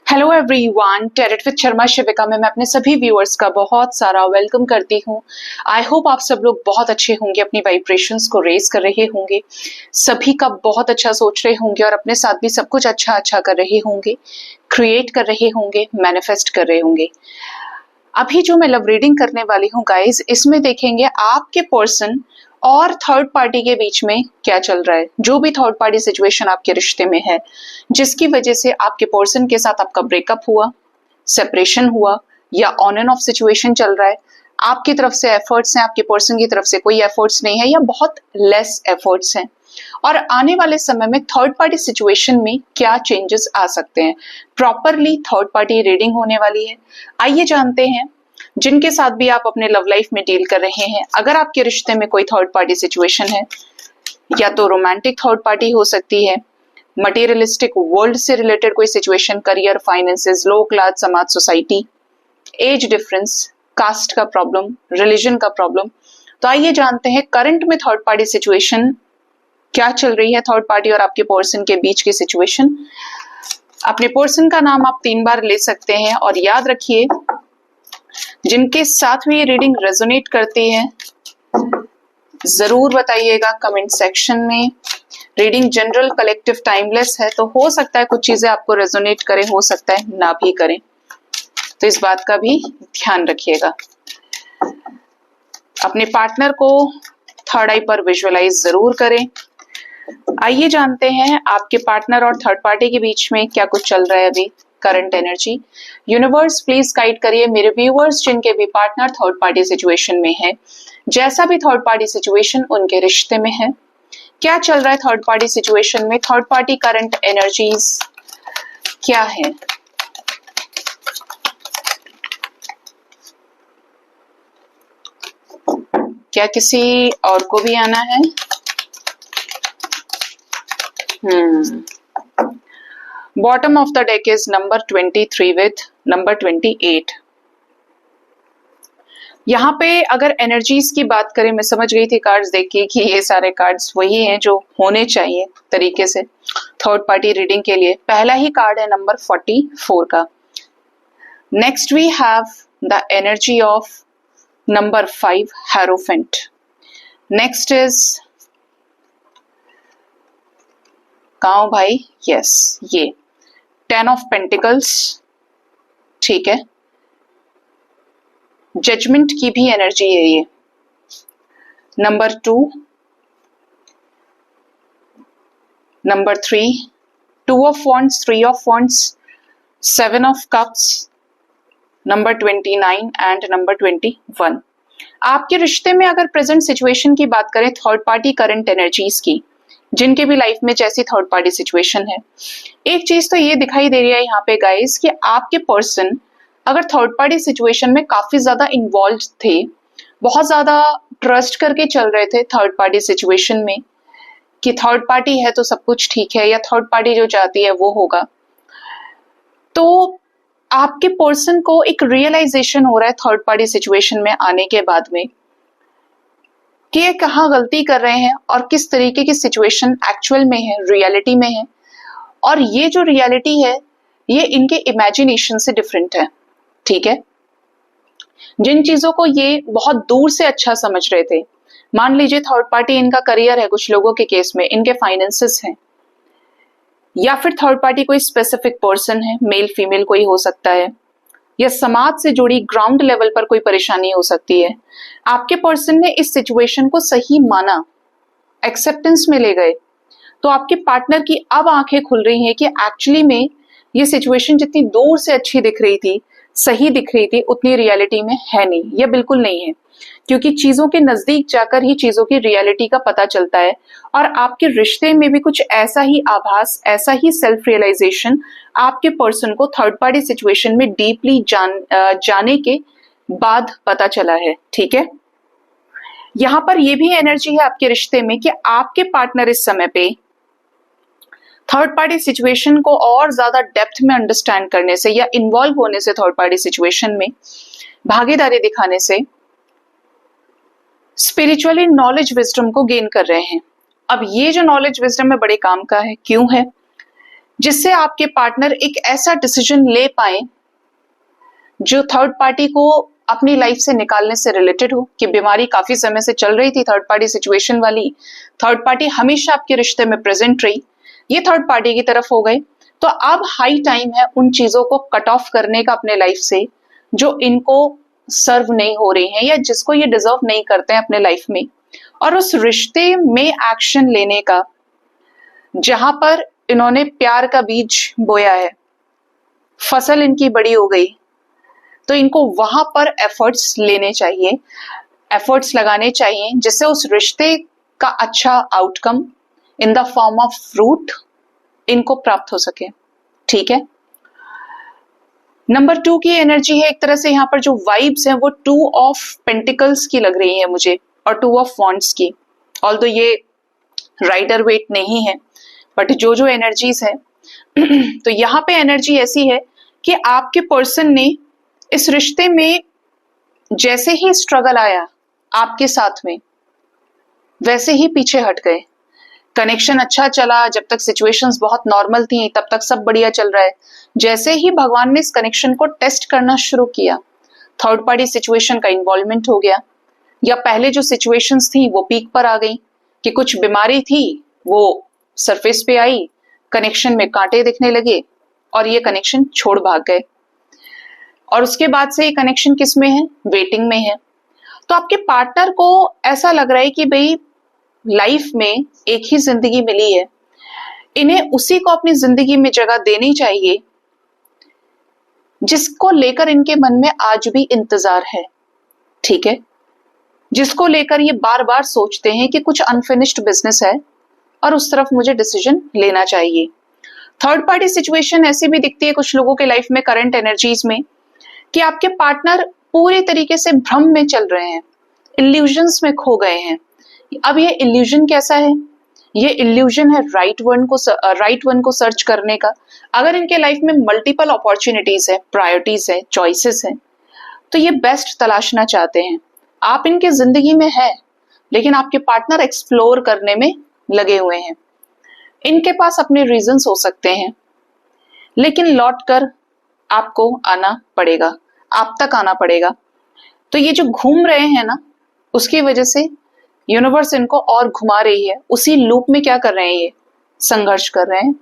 Hello everyone, tarot with Sharma Shivika में मैं अपने सभी व्यूअर्स का बहुत सारा वेलकम करती हूँ। आई होप आप सब लोग बहुत अच्छे होंगे, अपनी वाइब्रेशंस को रेज कर रहे होंगे, सभी का बहुत अच्छा सोच रहे होंगे और अपने साथ भी सब कुछ अच्छा अच्छा कर रहे होंगे, क्रिएट कर रहे होंगे, मैनिफेस्ट कर रहे होंगे। अभी जो मैं लव रीडिंग करने वाली हूँ गाइज, इसमें देखेंगे आपके पर्सन और थर्ड पार्टी के बीच में क्या चल रहा है। जो भी थर्ड पार्टी सिचुएशन आपके रिश्ते में है, जिसकी वजह से आपके पर्सन के साथ आपका ब्रेकअप हुआ, सेपरेशन हुआ या ऑन एंड ऑफ सिचुएशन चल रहा है, आपकी तरफ से एफर्ट्स हैं, आपके पर्सन की तरफ से कोई एफर्ट्स नहीं है या बहुत लेस एफर्ट्स हैं, और आने वाले समय में थर्ड पार्टी सिचुएशन में क्या चेंजेस आ सकते हैं। प्रॉपरली थर्ड पार्टी रीडिंग होने वाली है। आइए जानते हैं। जिनके साथ भी आप अपने लव लाइफ में डील कर रहे हैं, अगर आपके रिश्ते में कोई थर्ड पार्टी सिचुएशन है, या तो रोमांटिक थर्ड पार्टी हो सकती है, मटेरियलिस्टिक वर्ल्ड से रिलेटेड कोई सिचुएशन, करियर, फाइनेंसेस, लो क्लास समाज, सोसाइटी, एज डिफरेंस, कास्ट का प्रॉब्लम, रिलीजन का प्रॉब्लम। तो आइए जानते हैं करंट में थर्ड पार्टी सिचुएशन क्या चल रही है। थर्ड पार्टी और आपके पर्सन के बीच की सिचुएशन। अपने पर्सन का नाम आप 3 बार ले सकते हैं और याद रखिए, जिनके साथ भी ये रीडिंग रेजोनेट करती है जरूर बताइएगा कमेंट सेक्शन में। रीडिंग जनरल, कलेक्टिव, टाइमलेस है, तो हो सकता है कुछ चीजें आपको रेजोनेट करें, हो सकता है ना भी करें, तो इस बात का भी ध्यान रखिएगा। अपने पार्टनर को थर्ड आई पर विजुअलाइज जरूर करें। आइए जानते हैं आपके पार्टनर और थर्ड पार्टी के बीच में क्या कुछ चल रहा है अभी, current energy. Universe please guide करिए मेरे व्यूअर्स जिनके भी पार्टनर थर्ड पार्टी सिचुएशन में है, जैसा भी थर्ड पार्टी सिचुएशन उनके रिश्ते में है, क्या चल रहा है थर्ड पार्टी सिचुएशन में, थर्ड पार्टी करंट एनर्जीज क्या है। क्या किसी और को भी आना है? Bottom of the deck is number 23 with number 28। यहाँ पे अगर एनर्जीज की बात करें, मैं समझ गई थी कार्ड्स देख के कि ये सारे कार्ड्स वही हैं जो होने चाहिए तरीके से थर्ड पार्टी रीडिंग के लिए। पहला ही कार्ड है नंबर 44 का। Next we have the energy of number 5 hierophant. Next is काओ भाई, यस, ये 10 ऑफ पेंटिकल्स, ठीक है। जजमेंट की भी एनर्जी है ये। Number 2, number 3, 2 of wands, 3 of wands, 7 of cups, number 29 and number 21। आपके रिश्ते में अगर प्रेजेंट सिचुएशन की बात करें, थर्ड पार्टी करंट एनर्जीज की, जिनके भी लाइफ में जैसी थर्ड पार्टी सिचुएशन है, एक चीज तो ये दिखाई दे रही है यहाँ पे गाइस कि आपके पर्सन अगर थर्ड पार्टी सिचुएशन में काफी ज्यादा इन्वॉल्व थे, बहुत ज्यादा ट्रस्ट करके चल रहे थे थर्ड पार्टी सिचुएशन में कि थर्ड पार्टी है तो सब कुछ ठीक है, या थर्ड पार्टी जो चाहती है वो होगा, तो आपके पर्सन को एक रियलाइजेशन हो रहा है थर्ड पार्टी सिचुएशन में आने के बाद में कि ये कहाँ गलती कर रहे हैं और किस तरीके की सिचुएशन एक्चुअल में है, रियलिटी में है, और ये जो रियलिटी है ये इनके इमेजिनेशन से डिफरेंट है, ठीक है। जिन चीजों को ये बहुत दूर से अच्छा समझ रहे थे, मान लीजिए थर्ड पार्टी इनका करियर है, कुछ लोगों के केस में इनके फाइनेंसेस हैं, या फिर थर्ड पार्टी कोई स्पेसिफिक पर्सन है, मेल फीमेल कोई हो सकता है, या समाज से जुड़ी ग्राउंड लेवल पर कोई परेशानी हो सकती है। आपके पर्सन ने इस सिचुएशन को सही माना, एक्सेप्टेंस में ले गए, तो आपके पार्टनर की अब आंखें खुल रही हैं कि एक्चुअली में ये सिचुएशन जितनी दूर से अच्छी दिख रही थी, सही दिख रही थी, उतनी रियलिटी में है नहीं, ये बिल्कुल नहीं है, क्योंकि चीजों के नजदीक जाकर ही चीजों की रियलिटी का पता चलता है। और आपके रिश्ते में भी कुछ ऐसा ही आभास, ऐसा ही सेल्फ रियलाइजेशन आपके पर्सन को थर्ड पार्टी सिचुएशन में डीपली जाने के बाद पता चला है, ठीक है। यहां पर यह भी एनर्जी है आपके रिश्ते में कि आपके पार्टनर इस समय पे थर्ड पार्टी सिचुएशन को और ज्यादा डेप्थ में अंडरस्टैंड करने से या इन्वॉल्व होने से, थर्ड पार्टी सिचुएशन में भागीदारी दिखाने से स्पिरिचुअली नॉलेज, विजडम को गेन कर रहे हैं। अब ये जो नॉलेज विजडम है बड़े काम का है। क्यों है? जिससे आपके पार्टनर एक ऐसा डिसीजन ले पाए जो थर्ड पार्टी को अपनी लाइफ से निकालने से रिलेटेड हो, कि बीमारी काफी समय से चल रही थी थर्ड पार्टी सिचुएशन वाली, थर्ड पार्टी हमेशा आपके रिश्ते में प्रेजेंट रही, ये थर्ड पार्टी की तरफ हो गए। तो अब हाई टाइम है उन चीजों को कट ऑफ करने का अपने लाइफ से जो इनको सर्व नहीं हो रही हैं या जिसको ये डिजर्व नहीं करते हैं अपने लाइफ में, और उस रिश्ते में एक्शन लेने का जहां पर इन्होंने प्यार का बीज बोया है, फसल इनकी बड़ी हो गई, तो इनको वहां पर एफर्ट्स लेने चाहिए, एफर्ट्स लगाने चाहिए, जिससे उस रिश्ते का अच्छा outcome in the form of fruit इनको प्राप्त हो सके। ठीक है। नंबर 2 की एनर्जी है एक तरह से, यहाँ पर जो वाइब्स हैं वो 2 ऑफ पेंटिकल्स की लग रही है मुझे और 2 ऑफ वॉन्ड्स की। ऑल्दो ये राइडर वेट नहीं है, बट जो जो एनर्जीज है तो यहाँ पे एनर्जी ऐसी है कि आपके पर्सन ने इस रिश्ते में जैसे ही स्ट्रगल आया आपके साथ में, वैसे ही पीछे हट गए। कनेक्शन अच्छा चला, जब तक सिचुएशंस बहुत नॉर्मल थी तब तक सब बढ़िया चल रहा है। जैसे ही भगवान ने इस कनेक्शन को टेस्ट करना शुरू किया, थर्ड पार्टी सिचुएशन का इन्वॉल्वमेंट हो गया, या पहले जो सिचुएशंस थी वो पीक पर आ गई, कि कुछ बीमारी थी वो सरफेस पे आई, कनेक्शन में कांटे दिखने लगे और ये कनेक्शन छोड़ भाग गए। और उसके बाद से ये कनेक्शन किस में है? वेटिंग में है। तो आपके पार्टनर को ऐसा लग रहा है कि भाई लाइफ में एक ही जिंदगी मिली है, इन्हें उसी को अपनी जिंदगी में जगह देनी चाहिए जिसको लेकर इनके मन में आज भी इंतजार है। ठीक है। जिसको लेकर ये बार बार सोचते हैं कि कुछ अनफिनिश्ड बिजनेस है और उस तरफ मुझे डिसीजन लेना चाहिए। थर्ड पार्टी सिचुएशन ऐसी भी दिखती है कुछ लोगों के लाइफ में करंट एनर्जीज में, कि आपके पार्टनर पूरे तरीके से भ्रम में चल रहे हैं, इल्यूजन्स में खो गए हैं। अब ये इल्यूजन कैसा है? ये इल्यूजन है राइट वन को सर्च करने का। अगर इनके लाइफ में मल्टीपल अपॉर्चुनिटीज है, प्रायोरिटीज है, चॉइसेस है, तो ये बेस्ट तलाशना चाहते हैं। आप इनके जिंदगी में है, लेकिन आपके पार्टनर एक्सप्लोर करने में लगे हुए हैं। इनके पास अपने रीजंस हो सकते हैं, लेकिन लौट कर आपको आना पड़ेगा, आप तक आना पड़ेगा। तो ये जो घूम रहे हैं ना, उसकी वजह से यूनिवर्स इनको और घुमा रही है। उसी लूप में क्या कर रहे हैं? ये संघर्ष कर रहे हैं।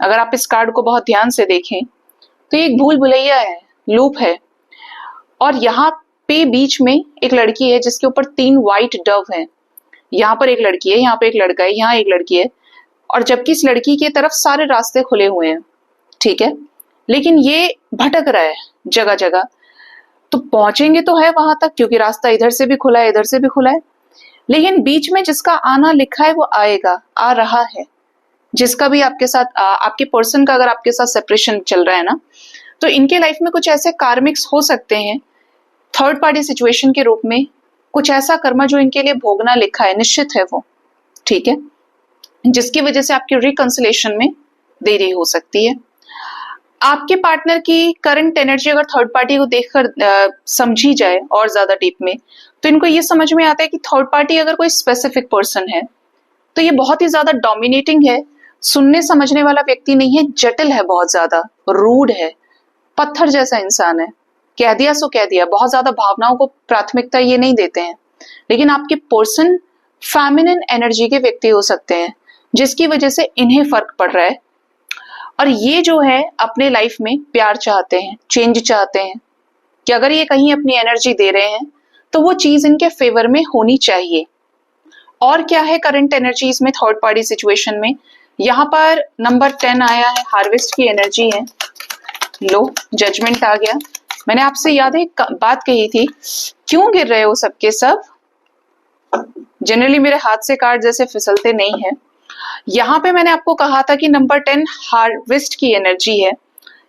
अगर आप इस कार्ड को बहुत ध्यान से देखें तो ये एक भूल भुलैया है, लूप है। और यहाँ पे बीच में एक लड़की है जिसके ऊपर 3 व्हाइट डव हैं। यहाँ पर एक लड़की है, यहाँ पे एक लड़का है, यहाँ एक लड़की है, और जबकि इस लड़की की तरफ सारे रास्ते खुले हुए हैं। ठीक है। लेकिन ये भटक रहा है जगह जगह। तो पहुंचेंगे तो है वहां तक, क्योंकि रास्ता इधर से भी खुला है, इधर से भी खुला है, लेकिन बीच में जिसका आना लिखा है वो आएगा, आ रहा है। जिसका भी आपके साथ आपके पर्सन का अगर आपके साथ सेपरेशन चल रहा है ना, तो इनके लाइफ में कुछ ऐसे कार्मिक्स हो सकते हैं थर्ड पार्टी सिचुएशन के रूप में, कुछ ऐसा कर्मा जो इनके लिए भोगना लिखा है, निश्चित है वो। ठीक है। जिसकी वजह से आपकी रिकंसिलेशन में देरी हो सकती है। आपके पार्टनर की करंट एनर्जी अगर थर्ड पार्टी को देखकर समझी जाए और ज्यादा डीप में, तो इनको ये समझ में आता है कि थर्ड पार्टी अगर कोई स्पेसिफिक पर्सन है तो ये बहुत ही ज्यादा डोमिनेटिंग है, सुनने समझने वाला व्यक्ति नहीं है, जटिल है, बहुत ज्यादा रूड है, पत्थर जैसा इंसान है, कह दिया सो कह दिया, बहुत ज्यादा भावनाओं को प्राथमिकता ये नहीं देते हैं। लेकिन आपके पर्सन फेमिनिन एनर्जी के व्यक्ति हो सकते हैं, जिसकी वजह से इन्हें फर्क पड़ रहा है। और ये जो है अपने लाइफ में प्यार चाहते हैं, चेंज चाहते हैं, कि अगर ये कहीं अपनी एनर्जी दे रहे हैं तो वो चीज इनके फेवर में होनी चाहिए। और क्या है करंट एनर्जीज में थर्ड पार्टी सिचुएशन में? यहाँ पर नंबर 10 आया है, हार्वेस्ट की एनर्जी है। लो, जजमेंट आ गया। मैंने आपसे याद है एक बात कही थी, क्यों गिर रहे हो सबके सब? जनरली मेरे हाथ से कार्ड जैसे फिसलते नहीं है। यहाँ पे मैंने आपको कहा था कि नंबर 10 हार्वेस्ट की एनर्जी है।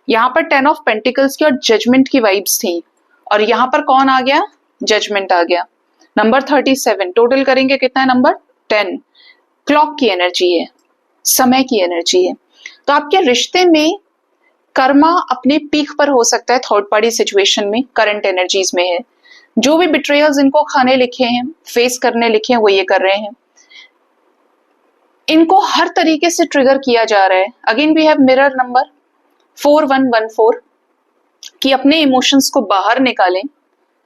यहाँ पर 10 ऑफ पेंटिकल्स की और जजमेंट की वाइब्स थी, और यहाँ पर कौन आ गया? जजमेंट आ गया। नंबर 37 टोटल करेंगे कितना है? नंबर 10 क्लॉक की एनर्जी है, समय की एनर्जी है। तो आपके रिश्ते में कर्मा अपने पीक पर हो सकता है थर्ड पार्टी सिचुएशन में, करंट एनर्जीज में है। जो भी बिट्रेयल्स इनको खाने लिखे हैं, फेस करने लिखे हैं, वो ये कर रहे हैं। इनको हर तरीके से ट्रिगर किया जा रहा है। Again we have mirror number 4114 कि अपने इमोशंस को बाहर निकालें,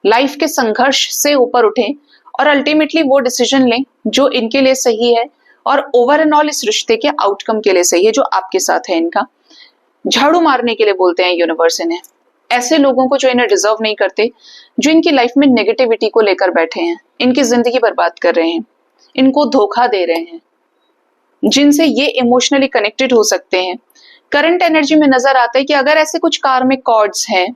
लाइफ के संघर्ष से ऊपर उठें और अल्टीमेटली वो डिसीजन लें जो इनके लिए सही है और ओवर एंड ऑल इस रिश्ते के आउटकम के लिए सही है जो आपके साथ है। इनका झाड़ू मारने के लिए बोलते हैं यूनिवर्स इन्हें, ऐसे लोगों को जो इन्हें डिजर्व नहीं करते, जो इनकी लाइफ में नेगेटिविटी को लेकर बैठे हैं, इनकी जिंदगी बर्बाद कर रहे हैं, इनको धोखा दे रहे हैं, जिनसे ये इमोशनली कनेक्टेड हो सकते हैं। करंट एनर्जी में नजर आता है कि अगर ऐसे कुछ कार्मिक कॉर्ड्स हैं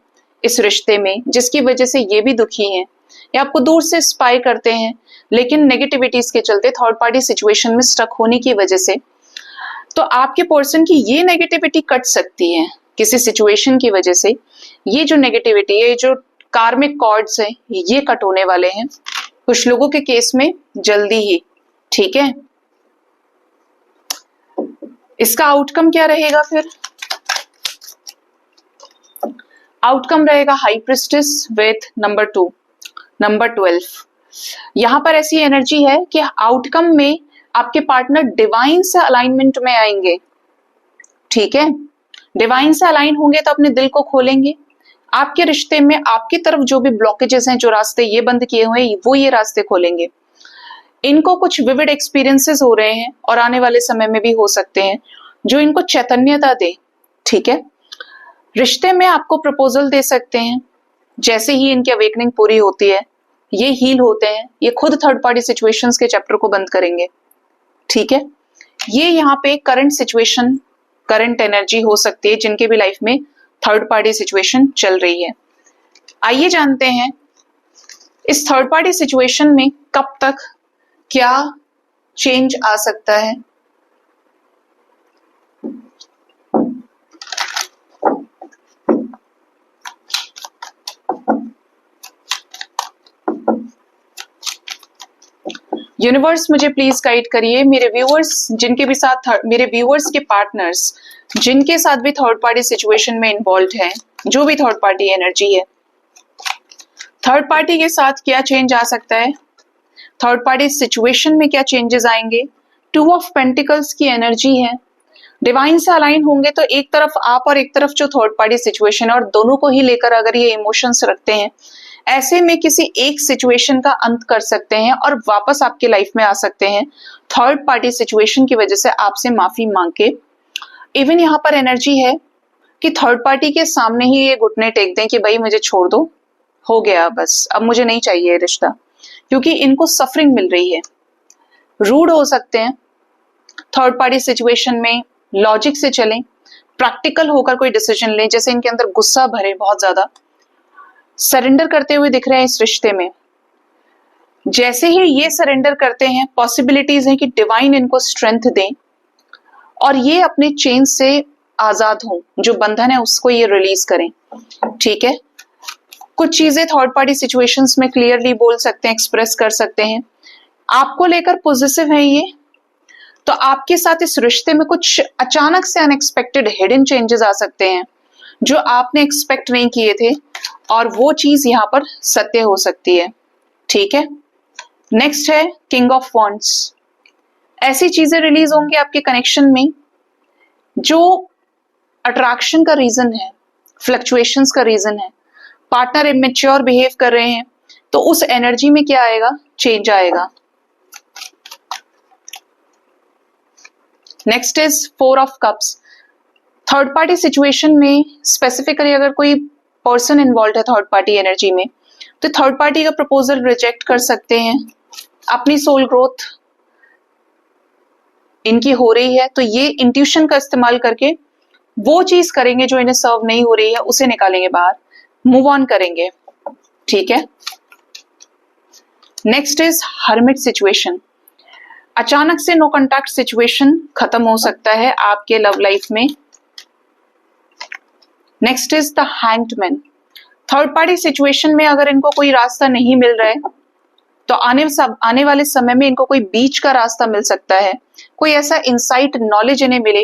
इस रिश्ते में जिसकी वजह से ये भी दुखी हैं या आपको दूर से स्पाई करते हैं, लेकिन नेगेटिविटीज के चलते थर्ड पार्टी सिचुएशन में स्टक होने की वजह से, तो आपके पर्सन की ये नेगेटिविटी कट सकती है किसी सिचुएशन की वजह से। ये जो नेगेटिविटी है, जो कार्मिक कॉर्ड्स हैं, ये कट होने वाले हैं कुछ लोगों के केस में जल्दी ही। ठीक है, इसका आउटकम क्या रहेगा फिर? आउटकम रहेगा high priestess with number 2, number 12। यहां पर ऐसी एनर्जी है कि आउटकम में आपके पार्टनर डिवाइन से अलाइनमेंट में आएंगे। ठीक है, डिवाइन से अलाइन होंगे तो अपने दिल को खोलेंगे, आपके रिश्ते में आपकी तरफ जो भी ब्लॉकेजेस हैं, जो रास्ते ये बंद किए हुए हैं, वो ये रास्ते खोलेंगे। इनको कुछ विविड एक्सपीरियंसेस हो रहे हैं और आने वाले समय में भी हो सकते हैं जो इनको चैतन्यता दे। ठीक है, रिश्ते में आपको प्रपोजल दे सकते हैं। जैसे ही इनकी अवेकनिंग पूरी होती है, ये हील होते हैं, ये खुद थर्ड पार्टी सिचुएशंस के चैप्टर को बंद करेंगे। ठीक है, ये यहाँ पे करंट सिचुएशन, करंट एनर्जी हो सकती है जिनके भी लाइफ में थर्ड पार्टी सिचुएशन चल रही है। आइए जानते हैं इस थर्ड पार्टी सिचुएशन में कब तक क्या चेंज आ सकता है। यूनिवर्स मुझे प्लीज गाइड करिए, मेरे व्यूअर्स जिनके भी साथ, मेरे व्यूअर्स के पार्टनर्स जिनके साथ भी थर्ड पार्टी सिचुएशन में इन्वॉल्व है, जो भी थर्ड पार्टी एनर्जी है, थर्ड पार्टी के साथ क्या चेंज आ सकता है, थर्ड पार्टी सिचुएशन में क्या चेंजेस आएंगे। 2 ऑफ पेंटिकल्स की एनर्जी है, डिवाइन से अलाइन होंगे तो एक तरफ आप और एक तरफ जो थर्ड पार्टी सिचुएशन है, और दोनों को ही लेकर अगर ये इमोशंस रखते हैं, ऐसे में किसी एक सिचुएशन का अंत कर सकते हैं और वापस आपके लाइफ में आ सकते हैं थर्ड पार्टी सिचुएशन की वजह से आपसे माफी मांग के। इवन यहाँ पर एनर्जी है कि थर्ड पार्टी के सामने ही ये घुटने टेक दें कि भाई मुझे छोड़ दो, हो गया बस, अब मुझे नहीं चाहिए रिश्ता, क्योंकि इनको सफरिंग मिल रही है। रूड हो सकते हैं थर्ड पार्टी सिचुएशन में, लॉजिक से चलें, प्रैक्टिकल होकर कोई डिसीजन लें, जैसे इनके अंदर गुस्सा भरे, बहुत ज्यादा सरेंडर करते हुए दिख रहे हैं इस रिश्ते में। जैसे ही ये सरेंडर करते हैं, पॉसिबिलिटीज है कि डिवाइन इनको स्ट्रेंथ दें और ये अपने चेन से आजाद हों, जो बंधन है उसको ये रिलीज करें। ठीक है, कुछ चीजें थर्ड पार्टी सिचुएशंस में क्लियरली बोल सकते हैं, एक्सप्रेस कर सकते हैं। आपको लेकर पॉजिटिव है ये, तो आपके साथ इस रिश्ते में कुछ अचानक से अनएक्सपेक्टेड हिडन चेंजेस आ सकते हैं जो आपने एक्सपेक्ट नहीं किए थे, और वो चीज यहाँ पर सत्य हो सकती है। ठीक है, नेक्स्ट है किंग ऑफ वॉन्ड्स। ऐसी चीजें रिलीज होंगी आपके कनेक्शन में जो अट्रैक्शन का रीजन है, फ्लक्चुएशंस का रीजन है, पार्टनर इमेच्योर बिहेव कर रहे हैं, तो उस एनर्जी में क्या आएगा, चेंज आएगा। Next is 4 of cups. Third party situation में स्पेसिफिकली अगर कोई पर्सन इन्वॉल्व है थर्ड पार्टी एनर्जी में, तो थर्ड पार्टी का प्रपोजल रिजेक्ट कर सकते हैं। अपनी सोल ग्रोथ इनकी हो रही है, तो ये इंट्यूशन का इस्तेमाल करके वो चीज करेंगे जो इन्हें सर्व नहीं हो रही है, उसे निकालेंगे बाहर, मूव ऑन करेंगे। ठीक है, नेक्स्ट इज हर्मिट सिचुएशन। अचानक से नो कॉन्टैक्ट सिचुएशन खत्म हो सकता है आपके लव लाइफ में। Next is the hanged. Third party situation में अगर इनको कोई रास्ता नहीं मिल रहा है, तो आने वाले समय में इनको कोई बीच का रास्ता मिल सकता है, कोई ऐसा इंसाइट नॉलेज इन्हें मिले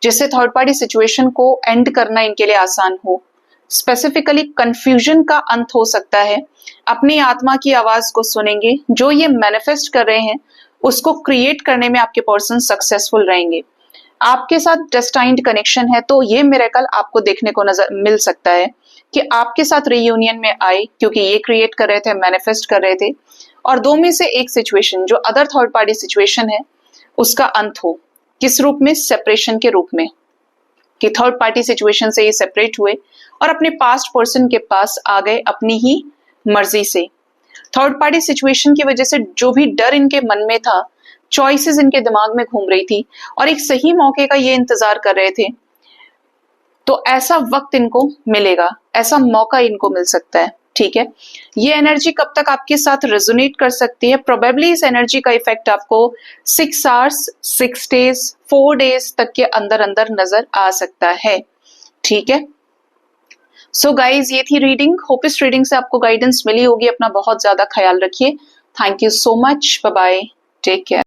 जिससे थर्ड पार्टी सिचुएशन को एंड करना इनके लिए आसान हो। स्पेसिफिकली कंफ्यूजन का अंत हो सकता है, अपनी आत्मा की आवाज को सुनेंगे, जो ये मैनिफेस्ट कर रहे हैं उसको क्रिएट करने में आपके पर्सन सक्सेसफुल रहेंगे। आपके साथ डेस्टाइन्ड कनेक्शन है, तो ये मिरेकल आपको देखने को नजर मिल सकता है कि आपके साथ रीयूनियन में आए, क्योंकि ये क्रिएट कर रहे थे, मैनिफेस्ट कर रहे थे, और दो में से एक सिचुएशन जो अदर थर्ड पार्टी सिचुएशन है उसका अंत हो। किस रूप में? सेपरेशन के रूप में, कि थर्ड पार्टी सिचुएशन से ये सेपरेट हुए और अपने पास्ट पर्सन के पास आ गए अपनी ही मर्जी से। थर्ड पार्टी सिचुएशन की वजह से जो भी डर इनके मन में था, चॉइसेस इनके दिमाग में घूम रही थी और एक सही मौके का ये इंतजार कर रहे थे, तो ऐसा वक्त इनको मिलेगा, ऐसा मौका इनको मिल सकता है। ठीक है, ये एनर्जी कब तक आपके साथ रेजोनेट कर सकती है? प्रोबेबली इस एनर्जी का इफेक्ट आपको 6 आवर्स, 6 डेज, 4 डेज तक के अंदर अंदर नजर आ सकता है। ठीक है, सो गाइज ये थी रीडिंग। होप इस रीडिंग से आपको गाइडेंस मिली होगी। अपना बहुत ज्यादा ख्याल रखिए। Thank you so much, bye bye, take care.